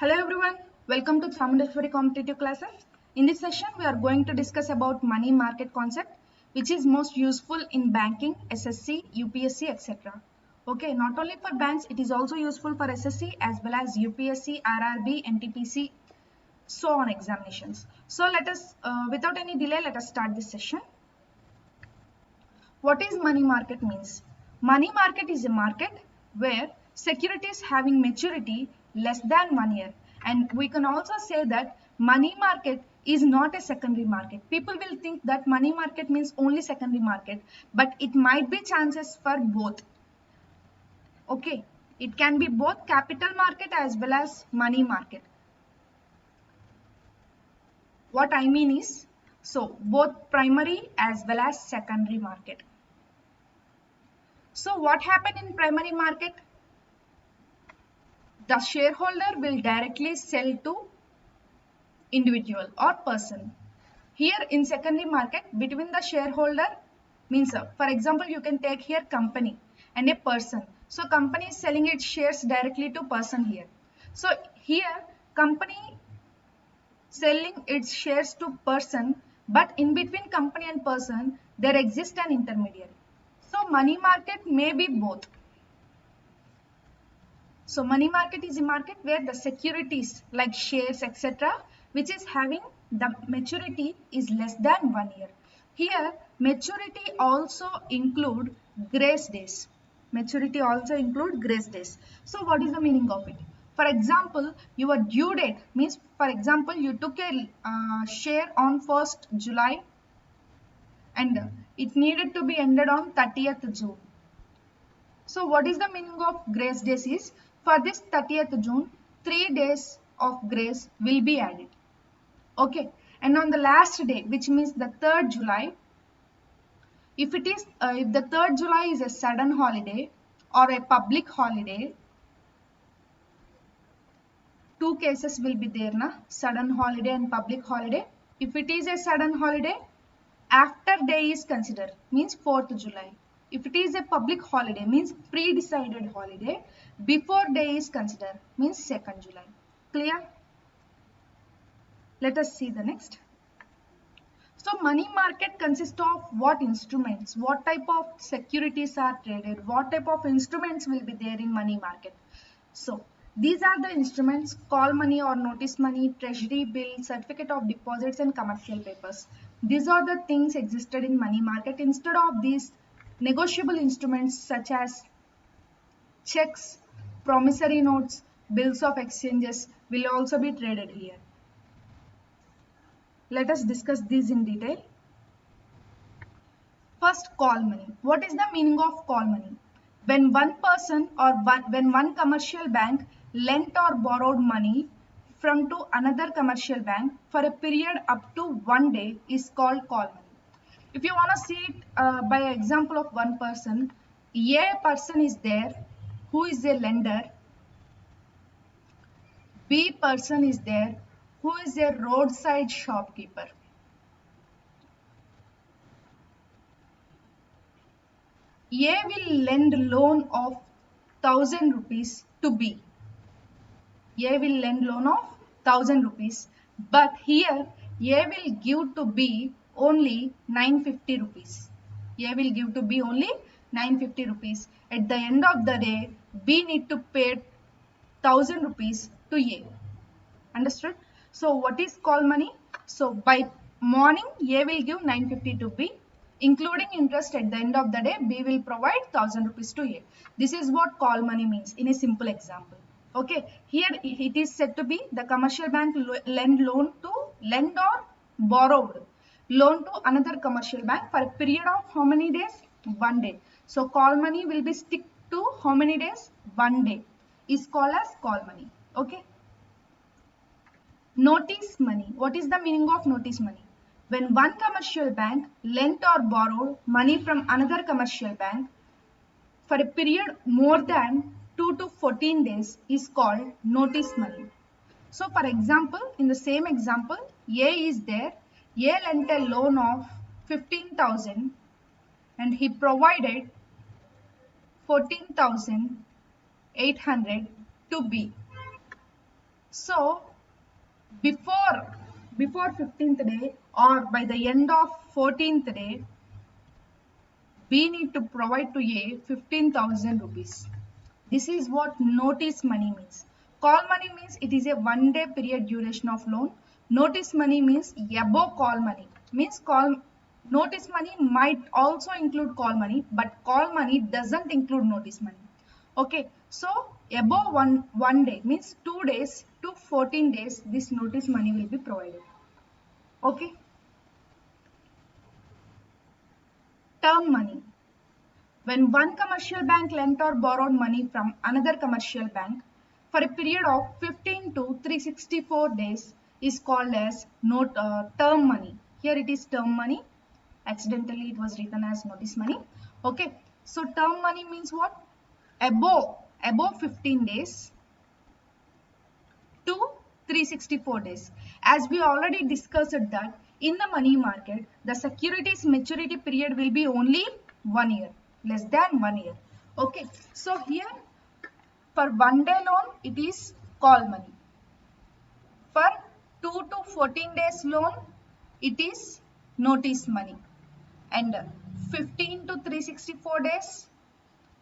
Hello everyone, welcome to Chamundeshwari Competitive Classes. In this session, we are going to discuss about money market concept, which is most useful in banking, SSC, UPSC, etc. Okay, not only for banks, it is also useful for SSC as well as UPSC, RRB, NTPC, so on examinations. So let us, without any delay, let us start this session. What is money market means? Money market is a market where securities having maturity less than 1 year, and we can also say that money market is not a secondary market. People will think that money market means only secondary market, but it might be chances for both. Okay, it can be both capital market as well as money market. What I mean is, so both primary as well as secondary market. So what happened in primary market? The shareholder will directly sell to individual or person. Here in secondary market, between the shareholder means, for example, you can take here company and a person. So company is selling its shares directly to person here. So here company selling its shares to person, but in between company and person, there exists an intermediary. So money market may be both. So money market is a market where the securities like shares, etc., which is having the maturity is less than 1 year. Here maturity also include grace days. Maturity also include grace days. So what is the meaning of it? For example, your due date means, for example, you took a share on 1st July and it needed to be ended on 30th June. So what is the meaning of grace days is, for this 30th June, 3 days of grace will be added. Okay. And on the last day, which means the 3rd July, if the 3rd July is a sudden holiday or a public holiday, two cases will be there, na? Sudden holiday and public holiday. If it is a sudden holiday, after day is considered, means 4th July. If it is a public holiday, means pre-decided holiday, before day is considered, means 2nd July. Clear? Let us see the next. So money market consists of what instruments, what type of securities are traded, what type of instruments will be there in money market. So these are the instruments: call money or notice money, treasury bill, certificate of deposits, and commercial papers. These are the things existed in money market. Instead of these, negotiable instruments such as checks, promissory notes, bills of exchanges will also be traded here. Let us discuss these in detail. First, call money. What is the meaning of call money? When one person or when one commercial bank lent or borrowed money from to another commercial bank for a period up to 1 day is called call money. If you want to see it by example of one person, A person is there who is a lender, B person is there who is a roadside shopkeeper. A will lend loan of 1000 rupees to B. A will lend loan of 1000 rupees, but here A will give to B only 950 rupees. A will give to B only 950 rupees. At the end of the day, B need to pay 1000 rupees to A. Understood? So what is call money? So by morning, A will give 950 to B, including interest. At the end of the day, B will provide 1000 rupees to A. This is what call money means in a simple example. Okay, here it is said to be the commercial bank lend or borrowed loan to another commercial bank for a period of how many days? 1 day. So call money will be stick to how many days? 1 day is called as call money. Okay. Notice money. What is the meaning of notice money? When one commercial bank lent or borrowed money from another commercial bank for a period more than 2 to 14 days is called notice money. So for example, in the same example, A is there. A lent a loan of 15,000 and he provided 14,800 to B. So before 15th day or by the end of 14th day, we need to provide to A 15,000 rupees. This is what notice money means. Call money means it is a 1 day period duration of loan. Notice money means above call money. Means notice money might also include call money, but call money doesn't include notice money. Okay, so above one day means 2 days to 14 days, this notice money will be provided. Okay, term money. When one commercial bank lent or borrowed money from another commercial bank for a period of 15 to 364 days is called as term money. Here it is term money. Accidentally it was written as notice money. Okay, so term money means what? Above 15 days to 364 days. As we already discussed that in the money market, the securities maturity period will be only 1 year, less than 1 year. Okay, so here for 1 day loan, it is call money. For 2 to 14 days loan, it is notice money. And 15 to 364 days,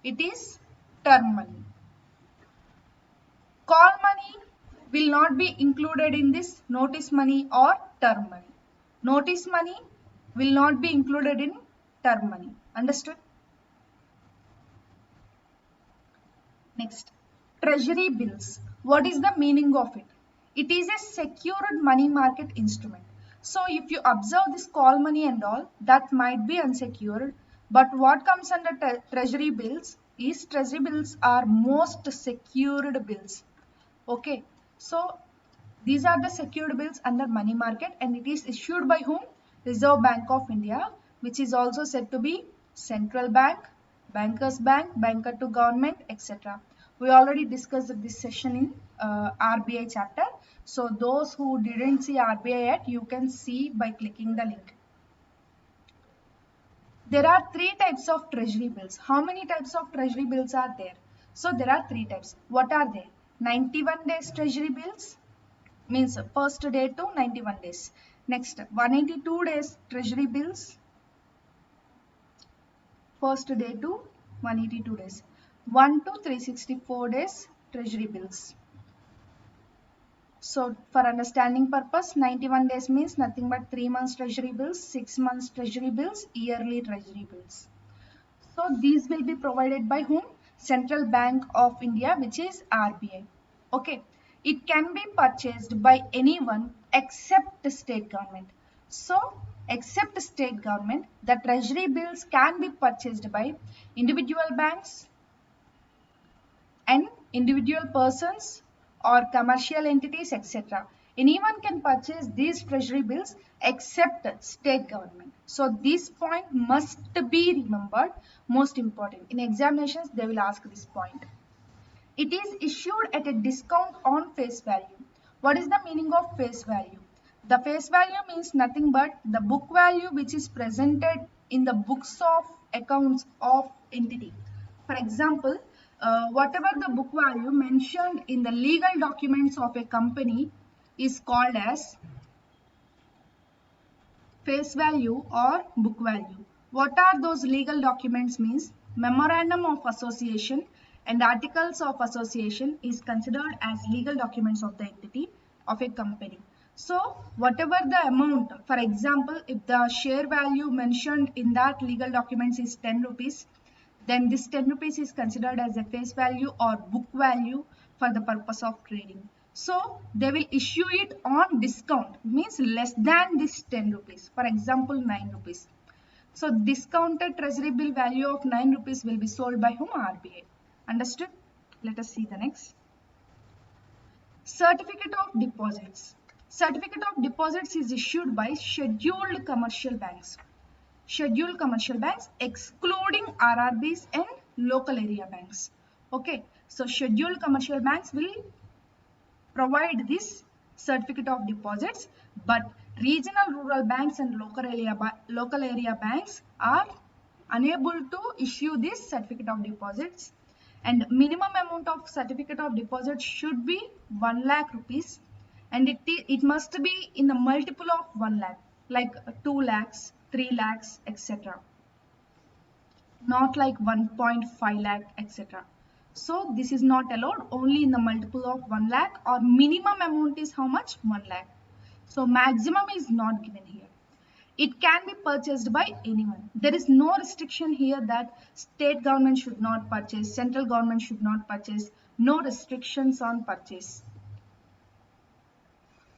it is term money. Call money will not be included in this notice money or term money. Notice money will not be included in term money. Understood? Next, treasury bills. What is the meaning of it? It is a secured money market instrument. So if you observe this call money and all, that might be unsecured. But what comes under treasury bills is treasury bills are most secured bills. Okay, so these are the secured bills under money market and it is issued by whom? Reserve Bank of India, which is also said to be central bank, bankers bank, banker to government, etc. We already discussed this session in RBI chapter. So those who didn't see RBI yet, you can see by clicking the link. There are three types of treasury bills. How many types of treasury bills are there? So there are three types. What are they? 91 days treasury bills, means first day to 91 days. Next, 182 days treasury bills, first day to 182 days. 1 to 364 days treasury bills. So for understanding purpose, 91 days means nothing but 3 months treasury bills, 6 months treasury bills, yearly treasury bills. So these will be provided by whom? Central Bank of India, which is RBI. Okay, it can be purchased by anyone except the state government. So except state government, the treasury bills can be purchased by individual banks and individual persons or commercial entities, etc. Anyone can purchase these treasury bills except state government. So this point must be remembered, most important. In examinations, they will ask this point. It is issued at a discount on face value. What is the meaning of face value? The face value means nothing but the book value which is presented in the books of accounts of entity. For example, whatever the book value mentioned in the legal documents of a company is called as face value or book value. What are those legal documents means? Memorandum of association and articles of association is considered as legal documents of the entity of a company. So whatever the amount, for example, if the share value mentioned in that legal documents is 10 rupees, then this 10 rupees is considered as a face value or book value for the purpose of trading. So they will issue it on discount, means less than this 10 rupees. For example, 9 rupees. So discounted treasury bill value of 9 rupees will be sold by whom? RBI. Understood? Let us see the next. Certificate of deposits. Certificate of deposits is issued by scheduled commercial banks. Scheduled commercial banks excluding RRBs and local area banks. Okay, so scheduled commercial banks will provide this certificate of deposits, but regional rural banks and local area banks are unable to issue this certificate of deposits, and minimum amount of certificate of deposit should be 1 lakh rupees, and it must be in the multiple of 1 lakh, like 2 lakhs, 3 lakhs, etc. Not like 1.5 lakh, etc. So this is not allowed, only in the multiple of 1 lakh, or minimum amount is how much? 1 lakh. So maximum is not given here. It can be purchased by anyone. There is no restriction here that state government should not purchase, central government should not purchase. No restrictions on purchase.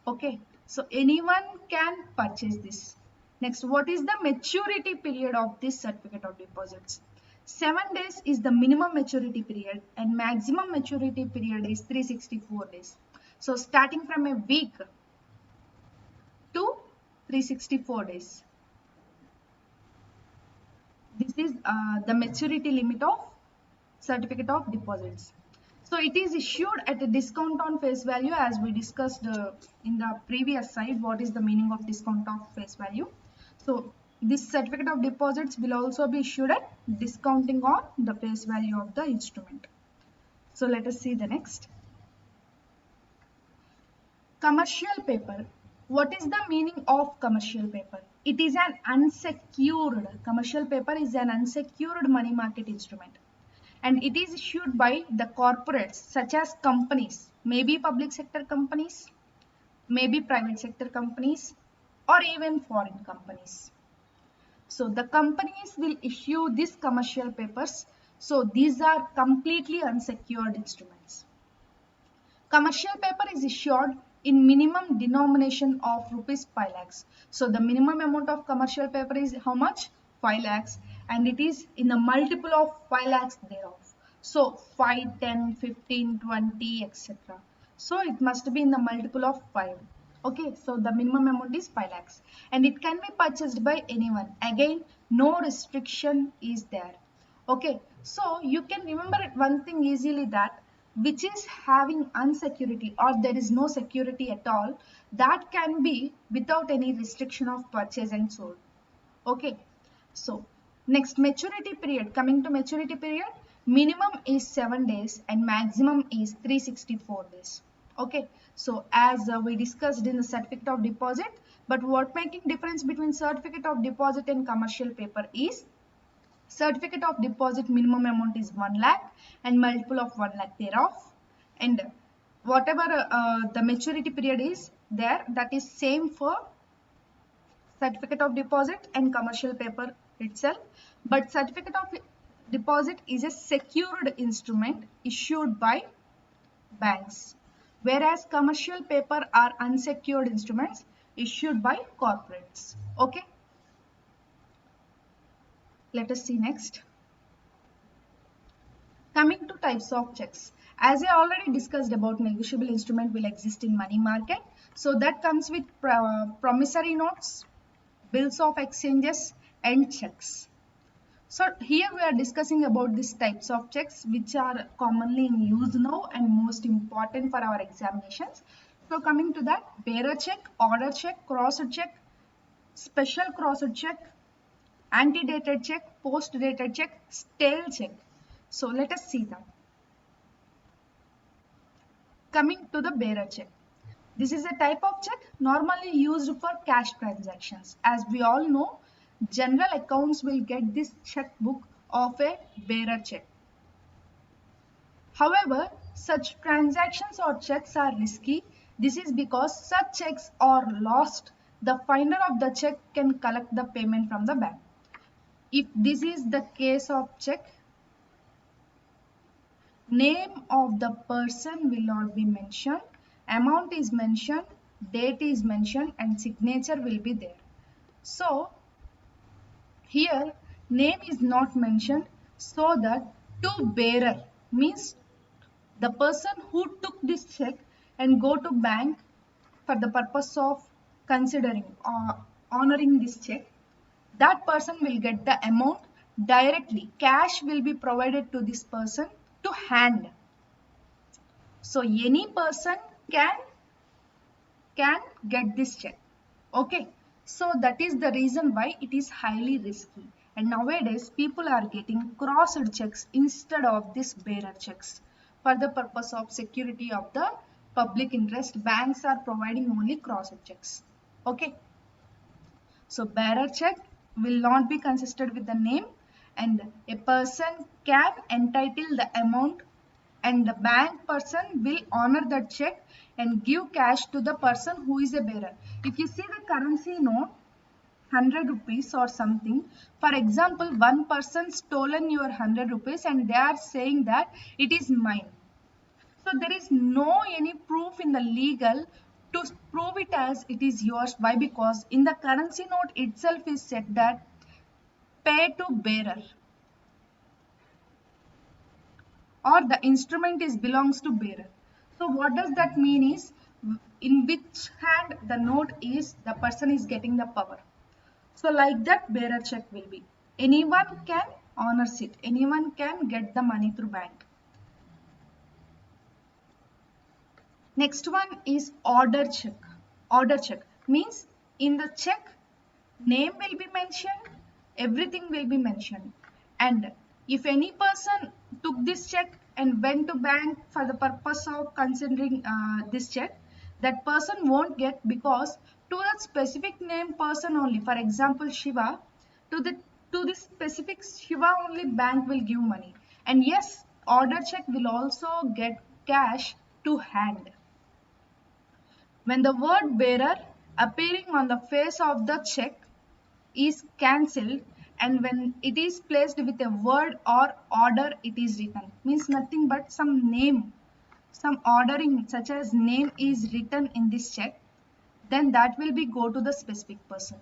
Okay, so anyone can purchase this. Next, what is the maturity period of this certificate of deposits? 7 days is the minimum maturity period, and maximum maturity period is 364 days. So starting from a week to 364 days. This is the maturity limit of certificate of deposits. So it is issued at a discount on face value, as we discussed in the previous slide. What is the meaning of discount of face value? So this certificate of deposits will also be issued at discounting on the face value of the instrument. So let us see the next. Commercial paper. What is the meaning of commercial paper? It is an unsecured, commercial paper is an unsecured money market instrument, and it is issued by the corporates such as companies, maybe public sector companies, maybe private sector companies, or even foreign companies. So the companies will issue these commercial papers. So these are completely unsecured instruments. Commercial paper is issued in minimum denomination of rupees 5 lakhs. So the minimum amount of commercial paper is how much? 5 lakhs, and it is in the multiple of 5 lakhs thereof. So 5, 10, 15, 20, etc. So it must be in the multiple of 5. Okay, so the minimum amount is 5 lakhs, and it can be purchased by anyone. Again, no restriction is there. Okay, so you can remember one thing easily, that which is having unsecurity or there is no security at all, that can be without any restriction of purchase and sold. Okay, so next, maturity period. Coming to maturity period, minimum is 7 days and maximum is 364 days. Okay, so as we discussed in the certificate of deposit, but what making difference between certificate of deposit and commercial paper is, certificate of deposit minimum amount is 1 lakh and multiple of 1 lakh thereof, and whatever the maturity period is there, that is same for certificate of deposit and commercial paper itself. But certificate of deposit is a secured instrument issued by banks, whereas commercial paper are unsecured instruments issued by corporates. Okay, let us see next. Coming to types of checks, as I already discussed about negotiable instrument will exist in money market. So that comes with promissory notes, bills of exchanges, and checks. So here we are discussing about these types of checks which are commonly in use now and most important for our examinations. So coming to that, bearer check, order check, crossed check, special crossed check, antedated check, post-dated check, stale check. So let us see that. Coming to the bearer check. This is a type of check normally used for cash transactions. As we all know, general accounts will get this checkbook of a bearer check. However, such transactions or checks are risky. This is because such checks are lost. The finder of the check can collect the payment from the bank. If this is the case of check, name of the person will not be mentioned, amount is mentioned, date is mentioned, and signature will be there. So here name is not mentioned, so that to bearer means the person who took this check and go to bank for the purpose of considering or honoring this check, that person will get the amount directly. Cash will be provided to this person to hand. So any person can get this check. Okay, so that is the reason why it is highly risky, and nowadays people are getting crossed checks instead of this bearer checks for the purpose of security of the public interest, banks are providing only crossed checks. Okay. So bearer check will not be consisted with the name, and a person can entitle the amount, and the bank person will honor that check and give cash to the person who is a bearer. If you see the currency note, 100 rupees or something, for example, one person stolen your 100 rupees and they are saying that it is mine. So there is no any proof in the legal to prove it as it is yours. Why? Because in the currency note itself is said that pay to bearer, or the instrument is belongs to bearer. So what does that mean is, in which hand the note is, the person is getting the power. So like that bearer check will be. Anyone can honors it. Anyone can get the money through bank. Next one is order check. Order check means in the check name will be mentioned, everything will be mentioned, and if any person took this check and went to bank for the purpose of considering this check, that person won't get, because to that specific name person only, for example Shiva, to the to this specific Shiva only bank will give money. And yes, order check will also get cash to hand. When the word bearer appearing on the face of the check is cancelled, and when it is placed with a word or order it is written, means nothing but some name, some ordering such as name is written in this check, then that will be go to the specific person.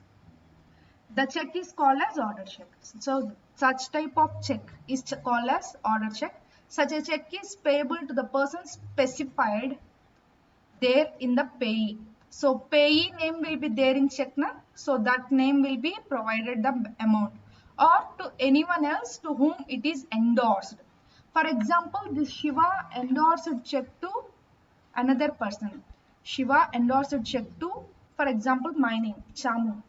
The check is called as order check. So such type of check is called as order check. Such a check is payable to the person specified there in the payee. So payee name will be there in check na, so that name will be provided the amount, or to anyone else to whom it is endorsed. For example, this Shiva endorsed check to another person. Shiva endorsed check to, for example, my name Chamu.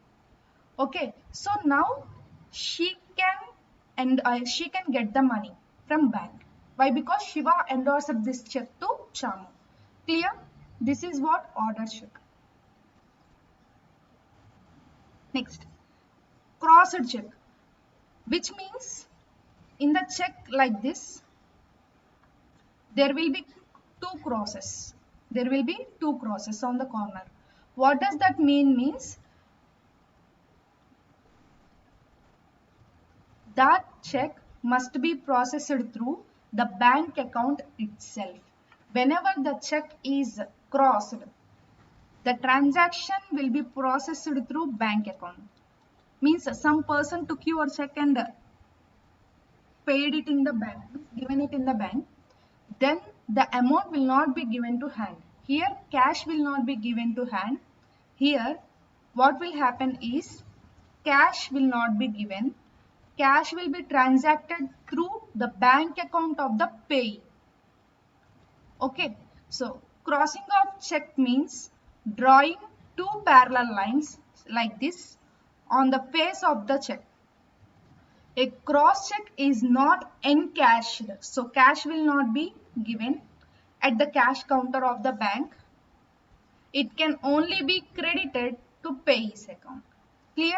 Okay, so now she can, and she can get the money from bank. Why? Because Shiva endorsed this check to Chamu. Clear? This is what order check. Next, crossed check, which means in the check like this, there will be two crosses. There will be two crosses on the corner. What does that mean? Means that check must be processed through the bank account itself. Whenever the check is crossed, the transaction will be processed through bank account. Means some person took your check and paid it in the bank, given it in the bank, then the amount will not be given to hand. Here cash will not be given to hand. Here what will happen is, cash will not be given. Cash will be transacted through the bank account of the payee. Okay, so crossing of check means drawing two parallel lines like this on the face of the check. A cross check is not encashed, so cash will not be given at the cash counter of the bank. It can only be credited to payee's account. Clear?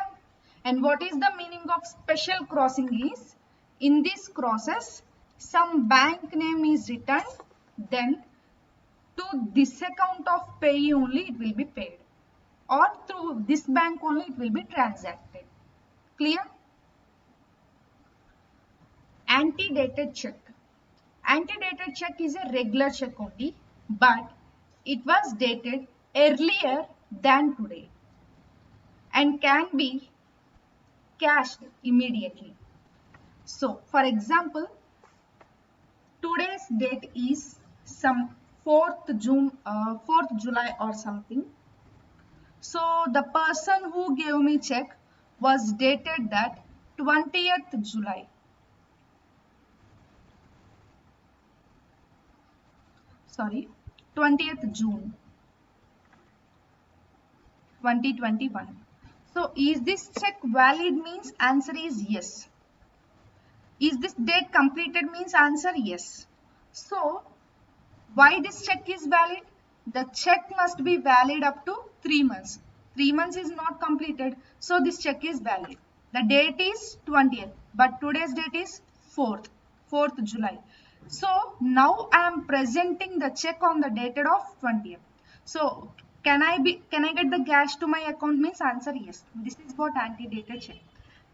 And what is the meaning of special crossing is, in this crosses, some bank name is written, then to this account of payee only it will be paid, or through this bank only it will be transacted. Clear? Antedated check. Antedated check is a regular check only, but it was dated earlier than today and can be cashed immediately. So, for example, today's date is some 4th July or something. So, the person who gave me check was dated that 20th July. Sorry, 20th June 2021. So is this check valid? Means answer is yes. Is this date completed? Means answer yes. So why this check is valid? the check must be valid up to 3 months. 3 months is not completed, so this check is valid. The date is 20th, but today's date is 4th July. So now I am presenting the check on the dated of 20th. So can I get the cash to my account? Means answer yes. This is what antedated check.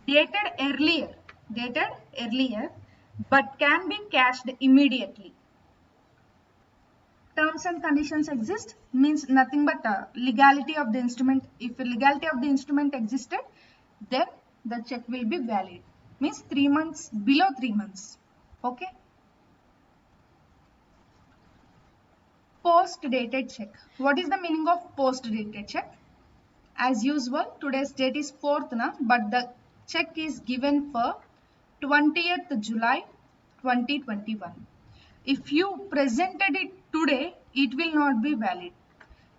Dated earlier, but can be cashed immediately. Terms and conditions exist means nothing but legality of the instrument. If legality of the instrument existed, then the check will be valid. Means 3 months, below 3 months. Okay. Post dated check. What is the meaning of post dated check? As usual, today's date is 4th na, but the check is given for 20th July 2021. If you presented it today, it will not be valid.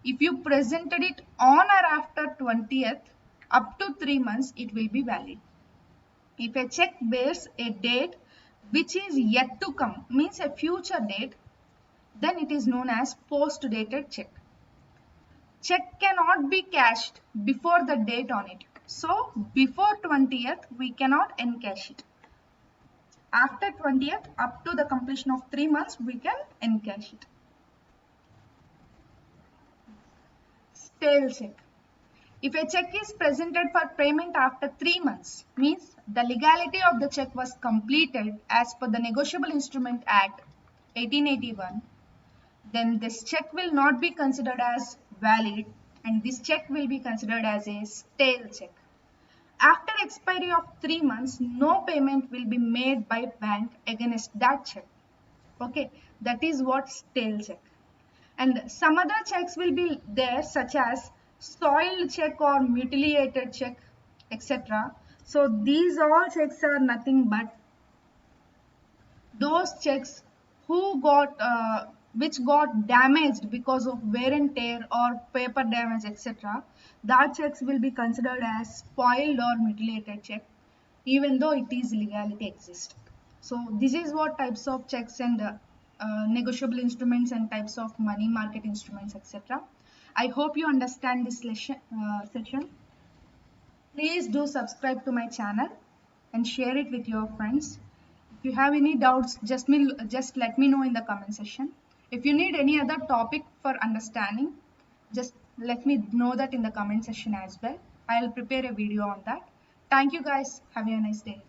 If you presented it on or after 20th, up to 3 months, it will be valid. If a check bears a date which is yet to come, means a future date, then it is known as post-dated check. Check cannot be cashed before the date on it. So, before 20th, we cannot encash it. After 20th, up to the completion of 3 months, we can encash it. Stale check. If a check is presented for payment after 3 months, means the legality of the check was completed as per the Negotiable Instrument Act 1881, then this check will not be considered as valid and this check will be considered as a stale check. After expiry of 3 months, no payment will be made by bank against that check. Okay, that is what stale check. And some other checks will be there such as soiled check or mutilated check, etc. So these all checks are nothing but those checks which got damaged because of wear and tear or paper damage, etc. That checks will be considered as spoiled or mutilated check, even though it is legality exists. So this is what types of checks and negotiable instruments and types of money market instruments, etc. I hope you understand this session. Please do subscribe to my channel and share it with your friends. If you have any doubts, just let me know in the comment section. If you need any other topic for understanding, just let me know that in the comment section as well. I'll prepare a video on that. Thank you guys. Have a nice day.